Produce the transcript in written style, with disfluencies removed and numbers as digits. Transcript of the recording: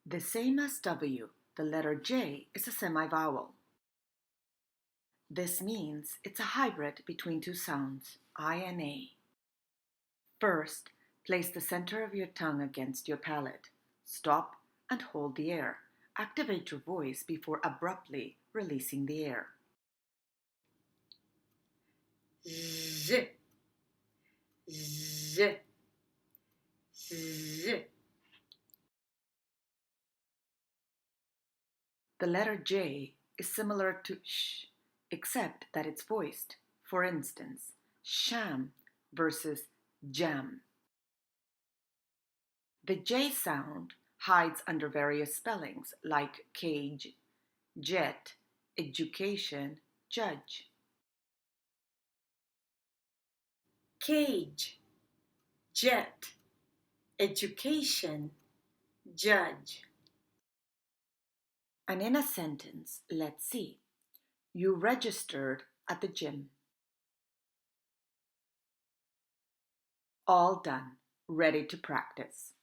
The same as W, the letter J is a semivowel. This means it's a hybrid between two sounds, I and A. First, place the center of your tongue against your palate. Stop and hold the air. Activate your voice before abruptly releasing the air. Z, Z, Z. The letter J is similar to sh, except that it's voiced. For instance, sham versus jam. The J sound hides under various spellings like cage, jet, education, judge. Cage, jet, education, judge. And in a sentence, let's see. You registered at the gym. All done, ready to practice.